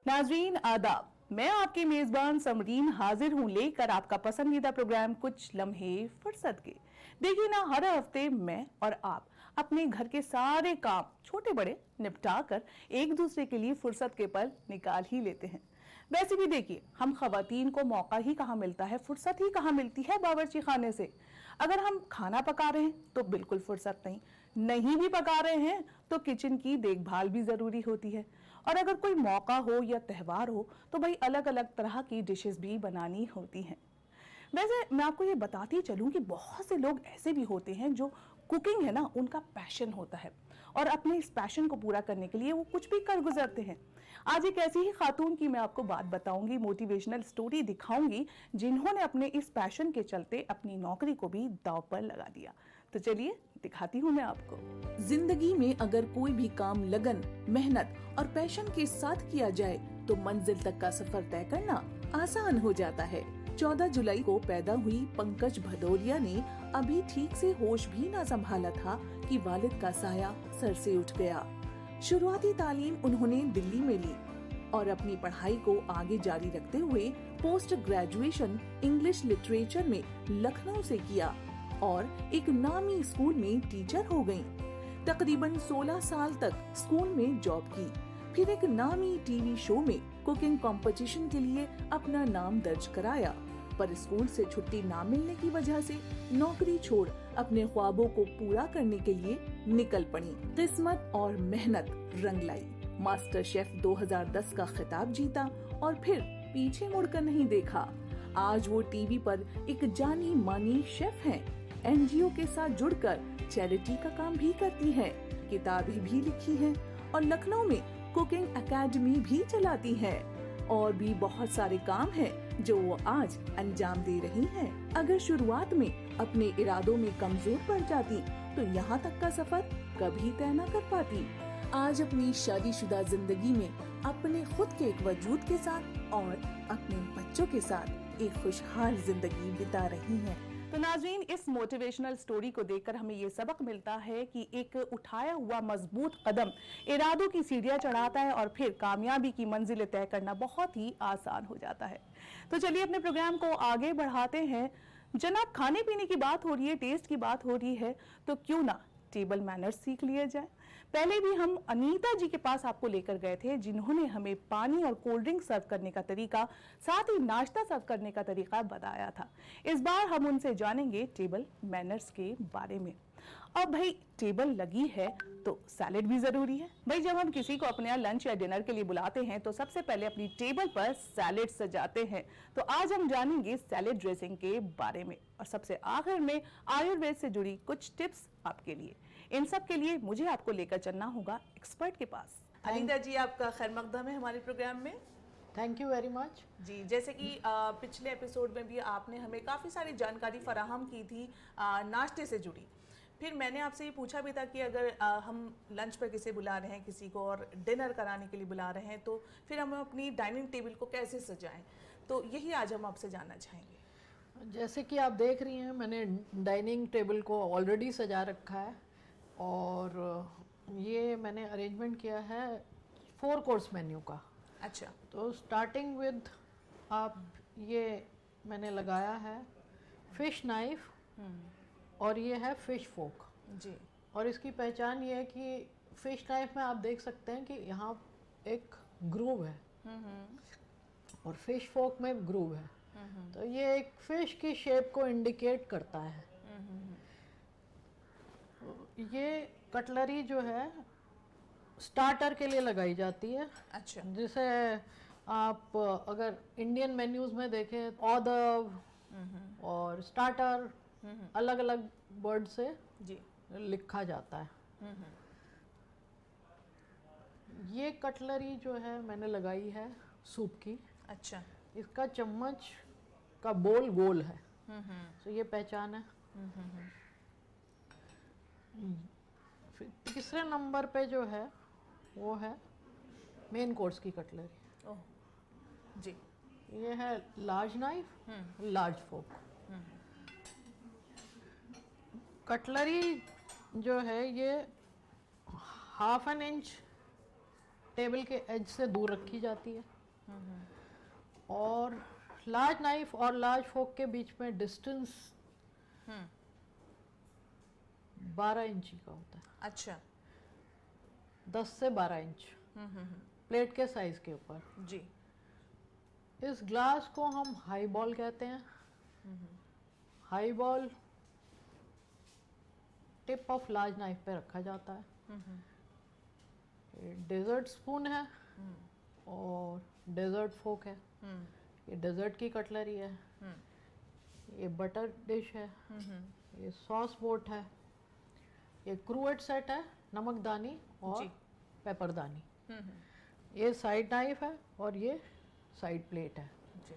नाजरीन आदाब, मैं आपकी मेजबान समरीन हाजिर हूं लेकर आपका पसंदीदा प्रोग्राम कुछ लम्हे फुर्सत के। देखिए ना, हर हफ्ते मैं और आप अपने घर के सारे काम छोटे बड़े निपटा कर एक दूसरे के लिए फुर्सत के पल निकाल ही लेते हैं। वैसे भी देखिए, हम खवातीन को मौका ही कहाँ मिलता है, फुर्सत ही कहाँ मिलती है बावर्ची खाने से। अगर हम खाना पका रहे हैं तो बिल्कुल फुर्सत नहीं भी पका रहे हैं तो किचन की देखभाल भी जरूरी होती है। और अगर कोई मौका हो या त्यौहार हो तो भाई अलग अलग तरह की डिशेस भी बनानी होती हैं। वैसे मैं आपको ये बताती चलूं कि बहुत से लोग ऐसे भी होते हैं जो कुकिंग है ना, उनका पैशन होता है और अपने इस पैशन को पूरा करने के लिए वो कुछ भी कर गुजरते हैं। आज एक ऐसी ही खातून की मैं आपको बात बताऊंगी, मोटिवेशनल स्टोरी दिखाऊंगी, जिन्होंने अपने इस पैशन के चलते अपनी नौकरी को भी दांव पर लगा दिया। तो चलिए दिखाती हूँ मैं आपको। जिंदगी में अगर कोई भी काम लगन, मेहनत और पैशन के साथ किया जाए तो मंजिल तक का सफर तय करना आसान हो जाता है। 14 जुलाई को पैदा हुई पंकज भदौरिया ने अभी ठीक से होश भी ना संभाला था कि वालिद का साया सर से उठ गया। शुरुआती तालीम उन्होंने दिल्ली में ली और अपनी पढ़ाई को आगे जारी रखते हुए पोस्ट ग्रेजुएशन इंग्लिश लिटरेचर में लखनऊ से किया और एक नामी स्कूल में टीचर हो गयीं। तकरीबन 16 साल तक स्कूल में जॉब की, फिर एक नामी टीवी शो में कुकिंग कंपटीशन के लिए अपना नाम दर्ज कराया, पर स्कूल से छुट्टी ना मिलने की वजह से नौकरी छोड़ अपने ख्वाबों को पूरा करने के लिए निकल पड़ी। किस्मत और मेहनत रंग लाई, मास्टर शेफ 2010 का खिताब जीता और फिर पीछे मुड़कर नहीं देखा। आज वो टीवी पर एक जानी मानी शेफ हैं। एनजीओ के साथ जुड़कर चैरिटी का काम भी करती हैं, किताबें भी लिखी हैं और लखनऊ में कुकिंग एकेडमी भी चलाती हैं और भी बहुत सारे काम हैं जो वो आज अंजाम दे रही हैं। अगर शुरुआत में अपने इरादों में कमजोर पड़ जाती तो यहाँ तक का सफर कभी तय न कर पाती। आज अपनी शादीशुदा जिंदगी में अपने खुद के एक वजूद के साथ और अपने बच्चों के साथ एक खुशहाल जिंदगी बिता रही हैं। तो नाज़रीन, इस मोटिवेशनल स्टोरी को देखकर हमें ये सबक मिलता है कि एक उठाया हुआ मजबूत कदम इरादों की सीढ़ियां चढ़ाता है और फिर कामयाबी की मंजिलें तय करना बहुत ही आसान हो जाता है। तो चलिए अपने प्रोग्राम को आगे बढ़ाते हैं। जनाब, खाने पीने की बात हो रही है, टेस्ट की बात हो रही है, तो क्यों ना टेबल मैनर्स सीख लिए जाए। पहले भी हम अनीता जी के पास आपको लेकर गए थे, जिन्होंने हमें पानी और कोल्ड ड्रिंक सर्व करने का तरीका, साथ ही नाश्ता सर्व करने का तरीका बताया था। इस बार हम उनसे जानेंगे टेबल मैनर्स के बारे में। अब भाई टेबल लगी है तो सैलेड भी जरूरी है। भाई जब हम किसी को अपने यहाँ लंच या डिनर के लिए बुलाते हैं तो सबसे पहले अपनी टेबल पर सैलेड सजाते हैं। तो आज हम जानेंगे सैलेड ड्रेसिंग के बारे में और सबसे आखिर में आयुर्वेद से जुड़ी कुछ टिप्स आपके लिए। इन सब के लिए मुझे आपको लेकर चलना होगा एक्सपर्ट के पास। अनीता जी, आपका खैर मकदम है हमारे प्रोग्राम में। थैंक यू वेरी मच जी। जैसे कि पिछले एपिसोड में भी आपने हमें काफ़ी सारी जानकारी फराहम की थी नाश्ते से जुड़ी। फिर मैंने आपसे ये पूछा भी था कि अगर हम लंच पर किसे बुला रहे हैं, किसी को, और डिनर कराने के लिए बुला रहे हैं, तो फिर हम अपनी डाइनिंग टेबल को कैसे सजाएं। तो यही आज हम आपसे जानना चाहेंगे। जैसे कि आप देख रही हैं, मैंने डाइनिंग टेबल को ऑलरेडी सजा रखा है और ये मैंने अरेंजमेंट किया है 4 कोर्स मेन्यू का। अच्छा। तो स्टार्टिंग विद आप ये मैंने लगाया है फिश नाइफ और ये है फिश फोक जी। और इसकी पहचान ये है कि फिश नाइफ में आप देख सकते हैं कि यहाँ एक ग्रूव है और फिश फोक में ग्रूव है, तो ये एक फिश की शेप को इंडिकेट करता है। ये कटलरी जो है स्टार्टर के लिए लगाई जाती है। अच्छा। जिसे आप अगर इंडियन मेन्यूज में देखें, ऑर्डर और स्टार्टर अलग अलग वर्ड से जी लिखा जाता है। ये कटलरी जो है मैंने लगाई है सूप की। अच्छा। इसका चम्मच का बोल गोल है, तो ये पहचान है। फिर तीसरे नंबर पे जो है वो है मेन कोर्स की कटलरी। ओह जी। ये है लार्ज नाइफ, लार्ज फोक। कटलरी जो है ये 1/2 इंच टेबल के एज से दूर रखी जाती है। और लार्ज नाइफ और लार्ज फोक के बीच में डिस्टेंस 12 इंची का होता है। अच्छा। 10 से 12 इंच प्लेट के साइज के ऊपर। जी। इस ग्लास को हम हाई बॉल कहते हैं। High ball tip of large knife पे रखा जाता है। ये डेजर्ट स्पून है और डेजर्ट फोक है। ये डेजर्ट की कटलरी है। ये बटर डिश है। ये सॉस बोट है। ये क्रूएट सेट है, नमकदानी और जी। पेपरदानी। ये साइड नाइफ है और ये साइड प्लेट है। जी।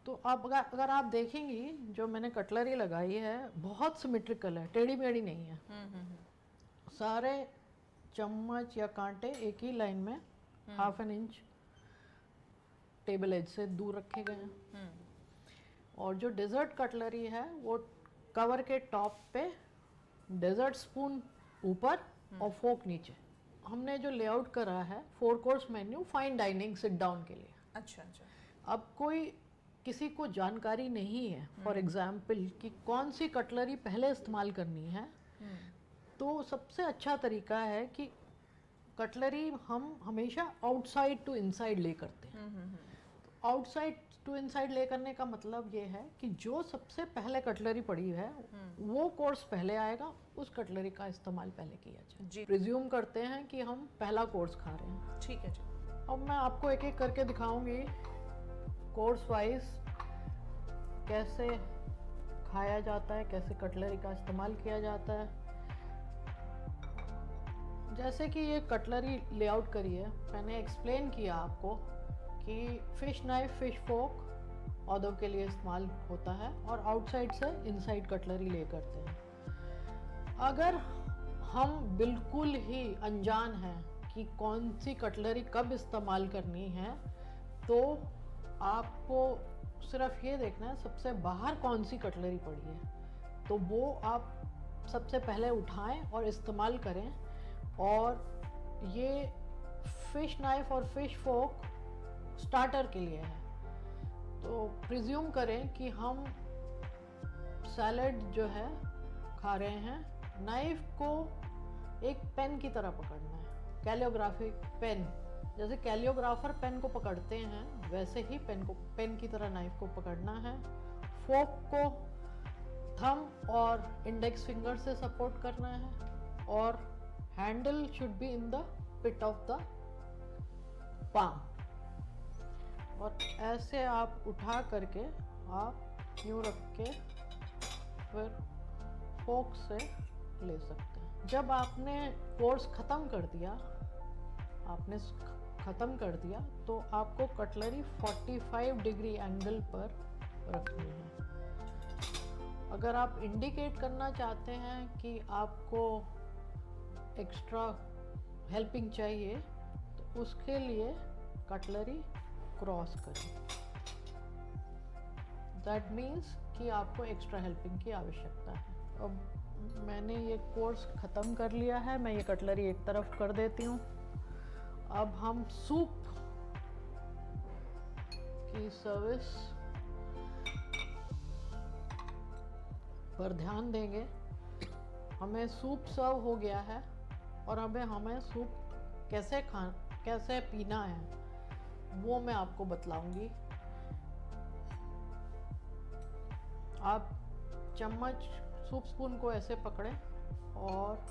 तो अब अगर आप देखेंगी जो मैंने कटलरी लगाई है बहुत सिमेट्रिकल है, टेढ़ी मेढ़ी नहीं है। सारे चम्मच या कांटे एक ही लाइन में ½ इंच टेबल एज से दूर रखे गए हैं। और जो डेजर्ट कटलरी है वो कवर के टॉप पे, डेजर्ट स्पून ऊपर और फोक नीचे। हमने जो लेआउट करा है 4 course menu fine dining sit down के लिए। अच्छा अच्छा। अब कोई किसी को जानकारी नहीं है फॉर एग्जाम्पल कि कौन सी कटलरी पहले इस्तेमाल करनी है, तो सबसे अच्छा तरीका है कि कटलरी हम हमेशा आउटसाइड टू इनसाइड ले करते हैं। आउटसाइड टू इनसाइड ले करने का मतलब ये है कि जो सबसे पहले कटलरी पड़ी है वो कोर्स पहले आएगा, उस कटलरी का इस्तेमाल पहले किया जाए। जी। प्रिज्यूम करते हैं कि हम पहला कोर्स खा रहे हैं। ठीक है जी। अब मैं आपको एक एक करके दिखाऊंगी कोर्स वाइज कैसे खाया जाता है, कैसे कटलरी का इस्तेमाल किया जाता है। जैसे कि ये कटलरी लेआउट करी है, मैंने एक्सप्लेन किया आपको कि फिश नाइफ, फिश फोक ऑदो के लिए इस्तेमाल होता है और आउटसाइड से इनसाइड कटलरी ले करते हैं। अगर हम बिल्कुल ही अनजान हैं कि कौन सी कटलरी कब इस्तेमाल करनी है, तो आपको सिर्फ ये देखना है सबसे बाहर कौन सी कटलरी पड़ी है, तो वो आप सबसे पहले उठाएं और इस्तेमाल करें। और ये फिश नाइफ और फिश फोक स्टार्टर के लिए है। तो प्रिज्यूम करें कि हम सैलड जो है खा रहे हैं, नाइफ को एक पेन की तरह पकड़ना है, कैलियोग्राफिक पेन। जैसे कैलियोग्राफर पेन को पकड़ते हैं वैसे ही पेन की तरह नाइफ को पकड़ना है। फोक को थंब और इंडेक्स फिंगर से सपोर्ट करना है और handle should be in the pit of the palm. और ऐसे आप उठा करके आप यूँ रख के फिर फोक से ले सकते हैं। जब आपने कोर्स ख़त्म कर दिया, तो आपको कटलरी 45 डिग्री एंगल पर रखनी है। अगर आप इंडिकेट करना चाहते हैं कि आपको एक्स्ट्रा हेल्पिंग चाहिए, तो उसके लिए कटलरी क्रॉस करें। दैट मीन्स कि आपको एक्स्ट्रा हेल्पिंग की आवश्यकता है। अब मैंने ये कोर्स ख़त्म कर लिया है, मैं ये कटलरी एक तरफ कर देती हूँ। अब हम सूप की सर्विस पर ध्यान देंगे। हमें सूप सर्व हो गया है और हमें सूप कैसे पीना है वो मैं आपको बतलाऊंगी। आप चम्मच सूप स्पून को ऐसे पकड़ें और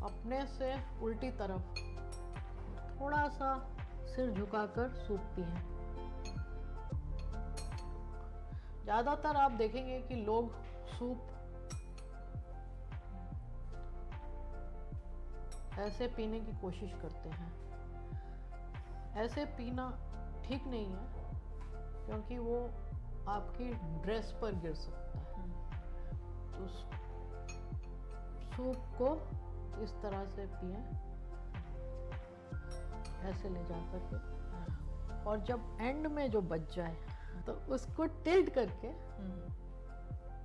अपने से उल्टी तरफ थोड़ा सा सिर झुकाकर सूप पिएं। ज़्यादातर आप देखेंगे कि लोग सूप ऐसे पीने की कोशिश करते हैं। ऐसे पीना ठीक नहीं है क्योंकि वो आपकी ड्रेस पर गिर सकता है। तो सूप को इस तरह से पिएं, ऐसे ले जा करके, और जब एंड में जो बच जाए तो उसको टिल्ट करके,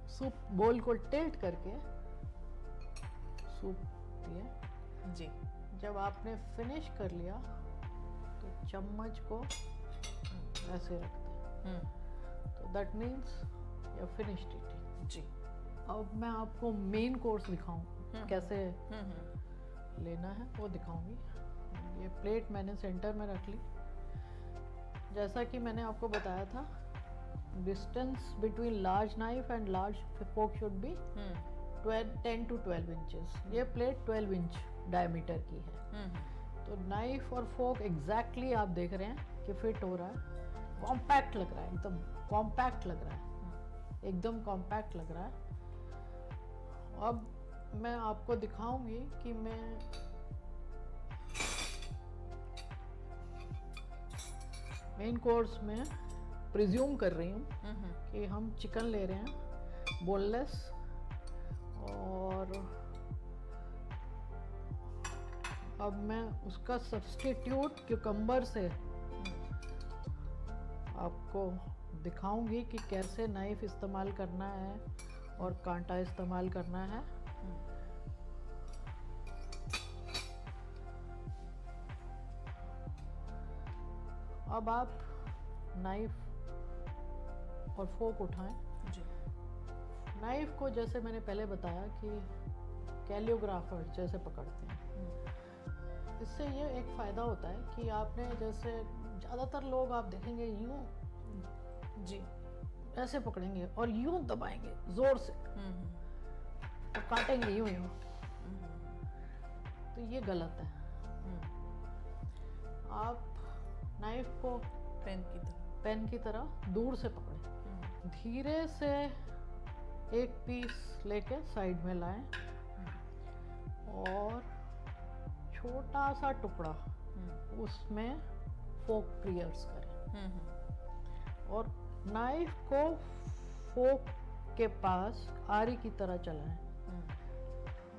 सूप बोल को टिल्ट करके सूप पिए। जी। जब आपने फिनिश कर लिया तो चम्मच को ऐसे रखते हैं, तो that means you finished eating. जी। अब मैं आपको मेन कोर्स दिखाऊं कैसे लेना है वो दिखाऊंगी। ये प्लेट मैंने सेंटर में रख ली। जैसा कि मैंने आपको बताया था, distance between large knife and large fork should be 10 to 12 inches. ये प्लेट 12 इंच डायमीटर की है, तो नाइफ और फोक एग्जैक्टली आप देख रहे हैं कि फिट हो रहा है। कॉम्पैक्ट लग रहा है, एकदम कॉम्पैक्ट लग रहा है, एकदम कॉम्पैक्ट लग रहा है। अब मैं आपको दिखाऊंगी कि मैं मेन कोर्स में प्रिज्यूम कर रही हूँ कि हम चिकन ले रहे हैं बोनलेस, और अब मैं उसका सब्स्टिट्यूट क्यूकम्बर से आपको दिखाऊंगी कि कैसे नाइफ इस्तेमाल करना है और कांटा इस्तेमाल करना है। अब आप नाइफ और फोक उठाएं। जी। नाइफ को जैसे मैंने पहले बताया कि कैलियोग्राफर जैसे पकड़ते हैं। इससे ये एक फ़ायदा होता है कि आपने जैसे ज़्यादातर लोग आप देखेंगे यूँ जी ऐसे पकड़ेंगे और यूँ दबाएंगे ज़ोर से, तो काटेंगे यूँ यूँ, तो ये गलत है। आप नाइफ को पेन की तरह दूर से पकड़ें, धीरे से एक पीस लेके साइड में लाएं और छोटा सा टुकड़ा उसमें फोक पियर्स करें और नाइफ को फोक के पास आरी की तरह चलाएं।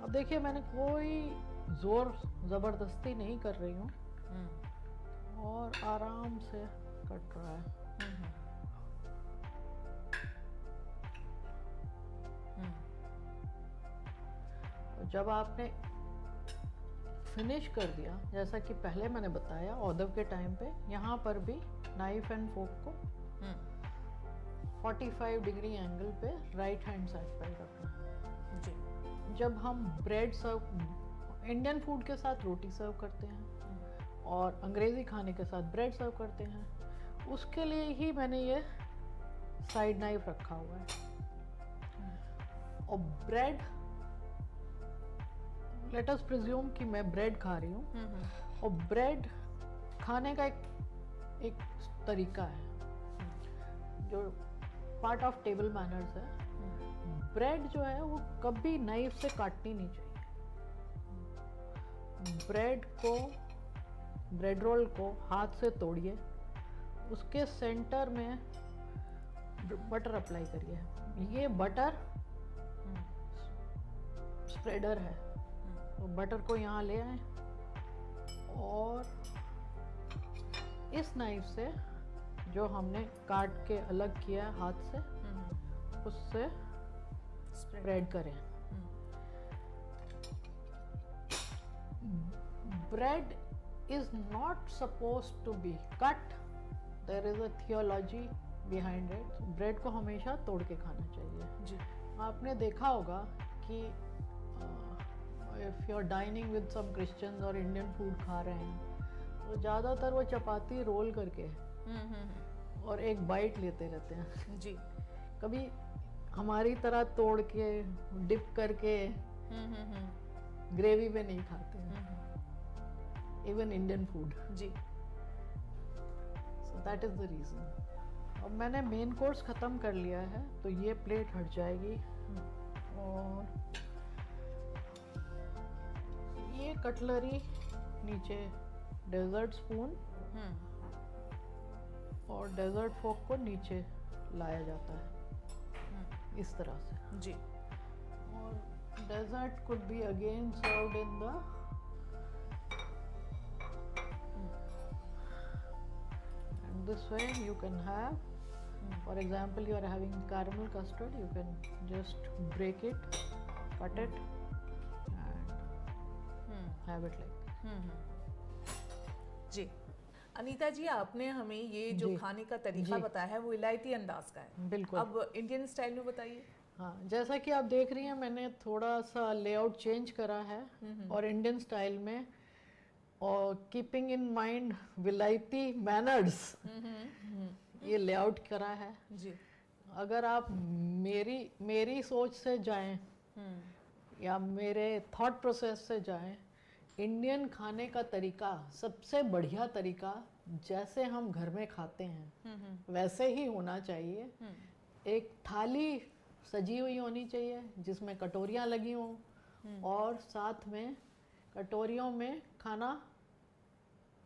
अब देखिए मैंने कोई जोर ज़बरदस्ती नहीं कर रही हूँ और आराम से कट रहा है। जब आपने फिनिश कर दिया, जैसा कि पहले मैंने बताया ऑर्डर के टाइम पे, यहाँ पर भी नाइफ एंड फोक को 45 डिग्री एंगल पे राइट हैंड साइड पर रखना है। जी। जब हम ब्रेड सर्व इंडियन फूड के साथ रोटी सर्व करते हैं और अंग्रेज़ी खाने के साथ ब्रेड सर्व करते हैं, उसके लिए ही मैंने ये साइड नाइफ रखा हुआ है। और ब्रेड, लेट अस प्रिज्यूम कि मैं ब्रेड खा रही हूँ और ब्रेड खाने का एक तरीका है जो पार्ट ऑफ टेबल मैनर्स है। ब्रेड जो है वो कभी नाइफ से काटनी नहीं चाहिए। ब्रेड रोल को हाथ से तोड़िए, उसके सेंटर में बटर अप्लाई करिए। ये बटर स्प्रेडर है, तो बटर को यहाँ ले आए और इस नाइफ से जो हमने काट के अलग किया हाथ से, उससे स्प्रेड करें। Bread is not supposed to be cut. There is a theology behind it. Bread को हमेशा तोड़ के खाना चाहिए। जी। आपने देखा होगा कि if you're dining with some Christians और Indian food खा रहे हैं, तो ज़्यादातर वो चपाती रोल करके और एक बाइट लेते रहते हैं। जी। कभी हमारी तरह तोड़ के डिप करके ग्रेवी में नहीं खाते हैं, इवन इंडियन फूड। जी। So that is the reason. अब मैंने मेन कोर्स ख़त्म कर लिया है, तो ये प्लेट हट जाएगी और ये कटलरी नीचे डेजर्ट स्पून और डेजर्ट फोक को नीचे लाया जाता है इस तरह से। जी। और dessert could be again served in the this way you can have, for example, you are having caramel custard, you can just break it, cut it and have it like this. जी। अनीता जी, आपने हमें ये जो जी। खाने का तरीका जी। बताया है वो इलायती अंदाज का है। बिल्कुल। अब इंडियन स्टाइल में बताइए। हाँ, जैसा कि आप देख रही हैं, मैंने थोड़ा सा लेआउट चेंज करा है और इंडियन स्टाइल में, और कीपिंग इन माइंड विलायती मैनर्स, ये लेआउट करा है। जी। अगर आप मेरी सोच से जाएं या मेरे थॉट प्रोसेस से जाएं, इंडियन खाने का तरीका सबसे बढ़िया तरीका जैसे हम घर में खाते हैं वैसे ही होना चाहिए। एक थाली सजी हुई होनी चाहिए जिसमें कटोरियाँ लगी हों और साथ में कटोरियों में खाना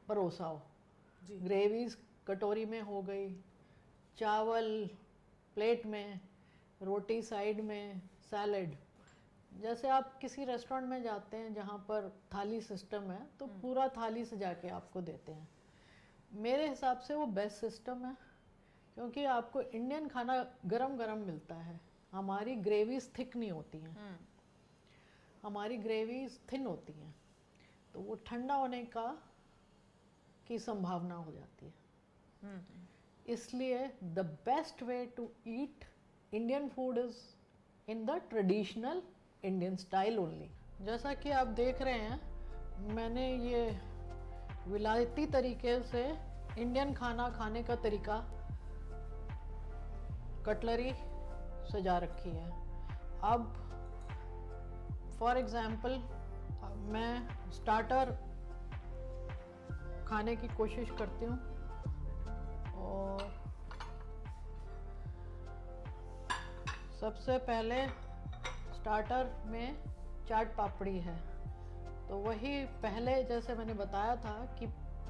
परोसा हो। जी। ग्रेवीज कटोरी में हो गई, चावल प्लेट में, रोटी साइड में, सैलेड। जैसे आप किसी रेस्टोरेंट में जाते हैं जहाँ पर थाली सिस्टम है तो पूरा थाली सजा के आपको देते हैं। मेरे हिसाब से वो बेस्ट सिस्टम है, क्योंकि आपको इंडियन खाना गरम गरम मिलता है। हमारी ग्रेवीज थिक नहीं होती हैं, हमारी ग्रेवीज थिन होती हैं, तो वो ठंडा होने की संभावना हो जाती है। इसलिए the best way to eat Indian food is in the traditional Indian style only. जैसा कि आप देख रहे हैं, मैंने ये विलायती तरीके से इंडियन खाना खाने का तरीका कटलरी सजा रखी है। अब फॉर एग्जाम्पल मैं स्टार्टर खाने की कोशिश करती हूँ, और सबसे पहले स्टार्टर में चाट पापड़ी है। तो वही पहले जैसे मैंने बताया था कि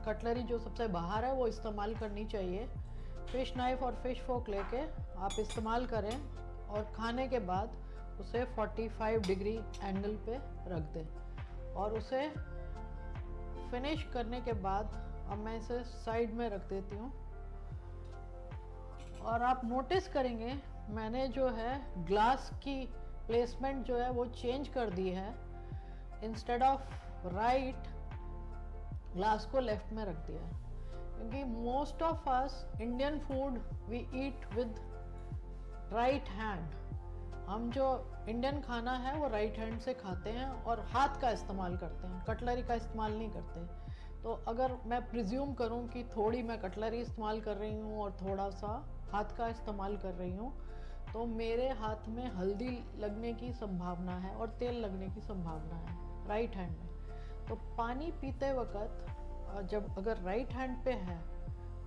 कटलरी जो सबसे बाहर है वो इस्तेमाल करनी चाहिए। फिश नाइफ और फिश फोक लेके आप इस्तेमाल करें और खाने के बाद उसे 45 डिग्री एंगल पे रख दें, और उसे फिनिश करने के बाद अब मैं इसे साइड में रख देती हूँ। और आप नोटिस करेंगे मैंने जो है ग्लास की प्लेसमेंट जो है वो चेंज कर दी है। इंस्टेड ऑफ राइट, ग्लास को लेफ्ट में रख दिया है, क्योंकि most of us Indian food we eat with right hand. हम जो इंडियन खाना है वो राइट हैंड से खाते हैं और हाथ का इस्तेमाल करते हैं, कटलरी का इस्तेमाल नहीं करते। तो अगर मैं प्रिज्यूम करूं कि थोड़ी मैं कटलरी इस्तेमाल कर रही हूं और थोड़ा सा हाथ का इस्तेमाल कर रही हूं, तो मेरे हाथ में हल्दी लगने की संभावना है और तेल लगने की संभावना है राइट हैंड में। तो पानी पीते वक्त जब अगर राइट हैंड पे है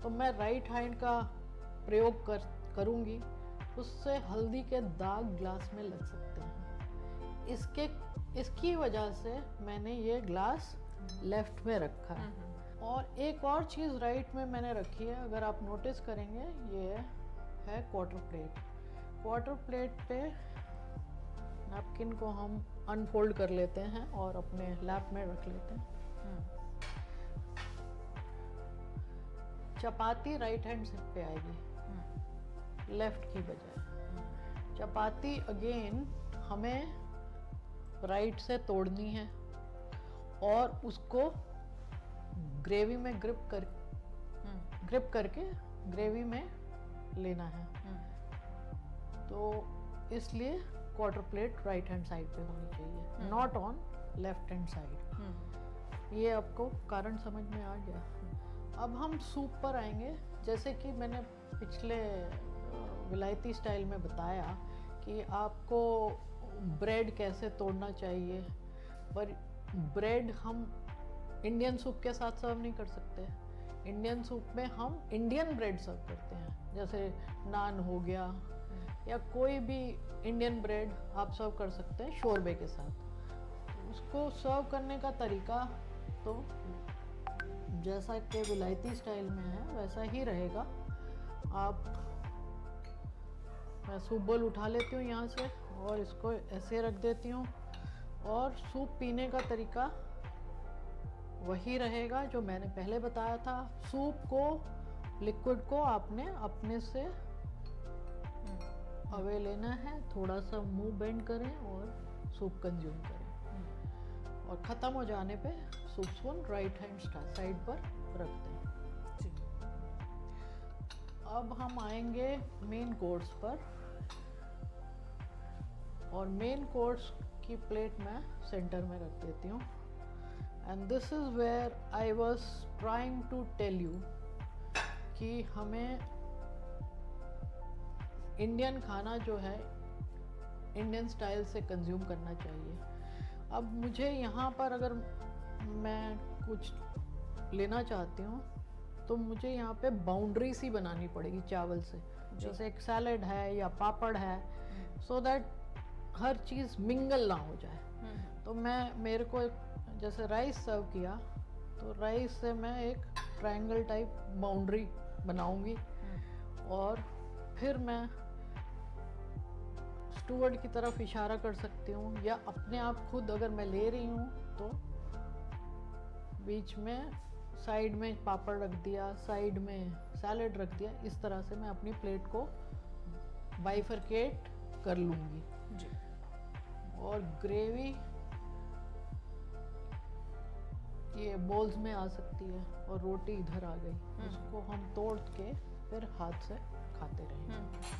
तो मैं राइट हैंड का प्रयोग करूँगी, उससे हल्दी के दाग ग्लास में लग सकते हैं। इसकी वजह से मैंने ये ग्लास लेफ्ट में रखा है। और एक और चीज़ राइट में मैंने रखी है, अगर आप नोटिस करेंगे, ये है क्वार्टर प्लेट। क्वार्टर प्लेट पे नैपकिन को हम अनफोल्ड कर लेते हैं और अपने लैप में रख लेते हैं। चपाती राइट हैंड से पे आएगी लेफ्ट की बजाय। चपाती अगेन हमें राइट से तोड़नी है और उसको ग्रेवी में ग्रिप करके ग्रेवी में लेना है। तो इसलिए quarter plate right hand side पे होनी चाहिए, not on left hand side. ये आपको कारण समझ में आ गया। अब हम सूप पर आएंगे। जैसे कि मैंने पिछले विलायती स्टाइल में बताया कि आपको ब्रेड कैसे तोड़ना चाहिए, पर ब्रेड हम इंडियन सूप के साथ सर्व नहीं कर सकते। इंडियन सूप में हम इंडियन ब्रेड सर्व करते हैं, जैसे नान हो गया या कोई भी इंडियन ब्रेड आप सर्व कर सकते हैं शोरबे के साथ। उसको सर्व करने का तरीका तो जैसा कि विलायती स्टाइल में है वैसा ही रहेगा। मैं सूप बोल उठा लेती हूँ यहाँ से और इसको ऐसे रख देती हूँ, और सूप पीने का तरीका वही रहेगा जो मैंने पहले बताया था। सूप को, लिक्विड को आपने अपने से अवे लेना है, थोड़ा सा मुंह बेंड करें और सूप कंज्यूम करें, और ख़त्म हो जाने पे soup spoon right hand side पर रख दें। अब हम आएंगे मेन कोर्स पर, और मेन कोर्स की प्लेट मैं सेंटर में रख देती हूँ। And this is where I was trying to tell you कि हमें इंडियन खाना जो है इंडियन स्टाइल से कंज्यूम करना चाहिए। अब मुझे यहाँ पर अगर मैं कुछ लेना चाहती हूँ तो मुझे यहाँ पे बाउंड्री सी बनानी पड़ेगी चावल से, जैसे एक सैलेड है या पापड़ है, so that her cheese mingle ना हो जाए। तो मेरे को जैसे राइस सर्व किया तो राइस से मैं एक ट्रायंगल टाइप बाउंड्री बनाऊंगी, और फिर मैं स्टूवर्ड की तरफ इशारा कर सकती हूँ, या अपने आप खुद अगर मैं ले रही हूँ तो बीच में साइड में पापड़ रख दिया, साइड में सैलेड रख दिया। इस तरह से मैं अपनी प्लेट को बाइफरकेट कर लूँगी जी। और ग्रेवी ये बोल्स में आ सकती है, और रोटी इधर आ गई, उसको हम तोड़ के फिर हाथ से खाते रहेंगे।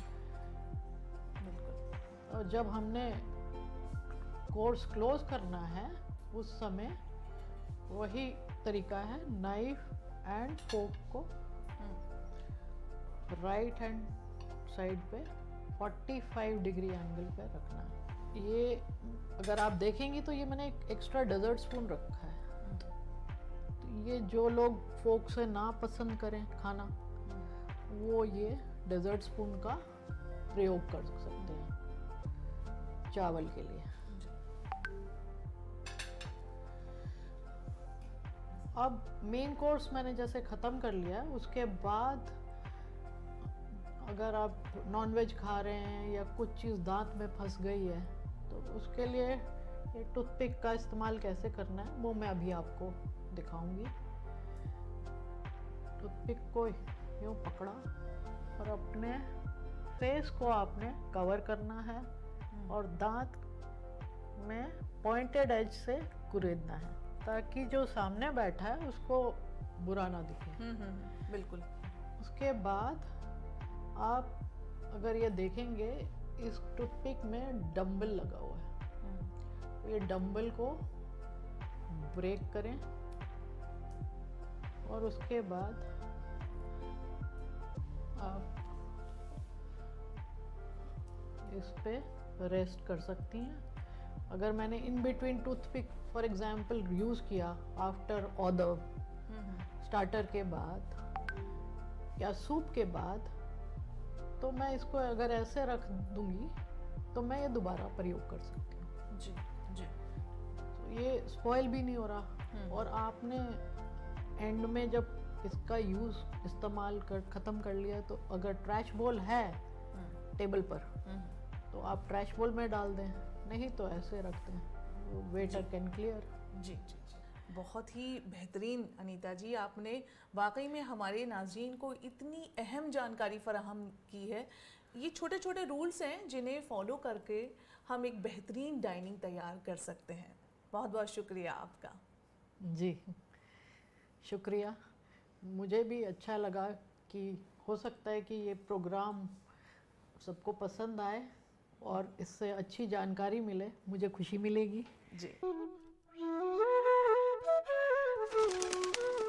और जब हमने कोर्स क्लोज करना है उस समय वही तरीका है, नाइफ एंड फोक को राइट हैंड साइड पे 45 डिग्री एंगल पे रखना है। ये अगर आप देखेंगी तो ये मैंने एक एक्स्ट्रा डेजर्ट स्पून रखा है। तो ये जो लोग फोक से ना पसंद करें खाना, वो ये डेजर्ट स्पून का प्रयोग कर सकते हैं चावल के लिए। अब मेन कोर्स मैंने जैसे ख़त्म कर लिया, उसके बाद अगर आप नॉनवेज खा रहे हैं या कुछ चीज़ दांत में फंस गई है तो उसके लिए ये टूथपिक का इस्तेमाल कैसे करना है वो मैं अभी आपको दिखाऊंगी। टूथपिक को यूँ पकड़ा और अपने फेस को आपने कवर करना है और दांत में पॉइंटेड एज से कुरेदना है ताकि जो सामने बैठा है उसको बुरा ना दिखे। बिल्कुल। उसके बाद आप अगर ये देखेंगे इस टूथपिक में डंबल लगा हुआ है, तो ये डंबल को ब्रेक करें और उसके बाद आप इस पे रेस्ट कर सकती हैं। अगर मैंने in between toothpick for example use किया आफ्टर ऑर्डर, स्टार्टर के बाद या सूप के बाद, तो मैं इसको अगर ऐसे रख दूंगी तो मैं ये दोबारा प्रयोग कर सकती हूँ। जी जी। तो ये स्पॉइल भी नहीं हो रहा, और आपने एंड में जब इसका यूज़ इस्तेमाल कर ख़त्म कर लिया तो अगर ट्रैश बॉल है टेबल पर तो आप ट्रैश बॉल में डाल दें, नहीं तो ऐसे रखते हैं, वेटर कैन क्लियर। जी जी जी, बहुत ही बेहतरीन अनीता जी, आपने वाकई में हमारे नाज़रीन को इतनी अहम जानकारी फराहम की है। ये छोटे छोटे रूल्स हैं जिन्हें फॉलो करके हम एक बेहतरीन डाइनिंग तैयार कर सकते हैं। बहुत बहुत शुक्रिया आपका। जी शुक्रिया। मुझे भी अच्छा लगा कि हो सकता है कि ये प्रोग्राम सबको पसंद आए और इससे अच्छी जानकारी मिले, मुझे खुशी मिलेगी। जी।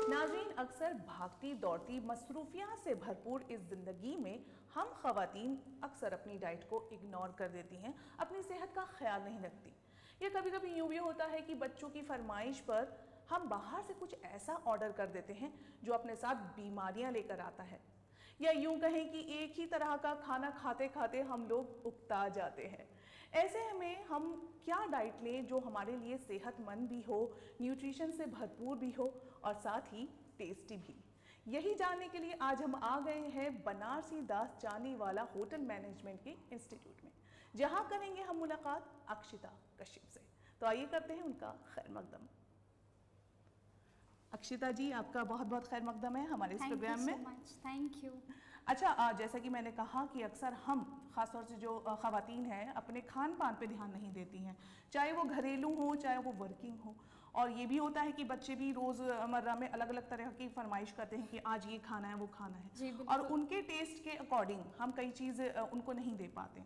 नाज़रीन, अक्सर भागती दौड़ती मसरूफियात से भरपूर इस ज़िंदगी में हम ख़वातीन अक्सर अपनी डाइट को इग्नोर कर देती हैं, अपनी सेहत का ख्याल नहीं रखती। ये कभी कभी यूँ भी होता है कि बच्चों की फरमाइश पर हम बाहर से कुछ ऐसा ऑर्डर कर देते हैं जो अपने साथ बीमारियां लेकर आता है, या यूं कहें कि एक ही तरह का खाना खाते खाते हम लोग उकता जाते हैं। ऐसे में हम क्या डाइट लें जो हमारे लिए सेहतमंद भी हो, न्यूट्रिशन से भरपूर भी हो और साथ ही टेस्टी भी। यही जानने के लिए आज हम आ गए हैं बनारसी दास चानीवाला होटल मैनेजमेंट के इंस्टीट्यूट में, जहां करेंगे हम मुलाकात अक्षिता कश्यप से। तो आइए करते हैं उनका खैर मकदम। अक्षिता जी, आपका बहुत बहुत खैर मकदम है हमारे इस प्रोग्राम में। Thank you. अच्छा, जैसा कि मैंने कहा कि अक्सर हम ख़ासतौर से जो ख़वातीन हैं अपने खान पान पे ध्यान नहीं देती हैं, चाहे वो घरेलू हो चाहे वो वर्किंग हो, और ये भी होता है कि बच्चे भी रोजमर्रा में अलग अलग तरह की फरमाइश करते हैं कि आज ये खाना है वो खाना जी, है, बिल्कुल। और उनके टेस्ट के अकॉर्डिंग हम कई चीज़ उनको नहीं दे पाते।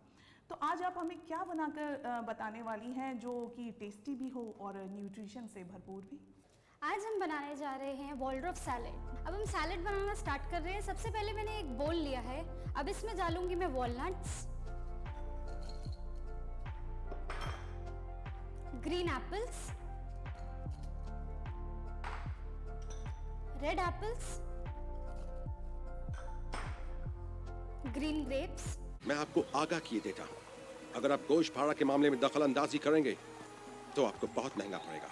तो आज आप हमें क्या बनाकर बताने वाली हैं जो कि टेस्टी भी हो और न्यूट्रिशन से भरपूर भी? आज हम बनाने जा रहे हैं वॉलड्रॉफ सैलेड। अब हम सैलेड बनाना स्टार्ट कर रहे हैं। सबसे पहले मैंने एक बोल लिया है, अब इसमें डालूंगी मैं walnuts, green apples, red apples, green grapes. मैं आपको आगाह किए देता हूँ, अगर आप गोश्त फाड़ा के मामले में दखल अंदाजी करेंगे तो आपको बहुत महंगा पड़ेगा।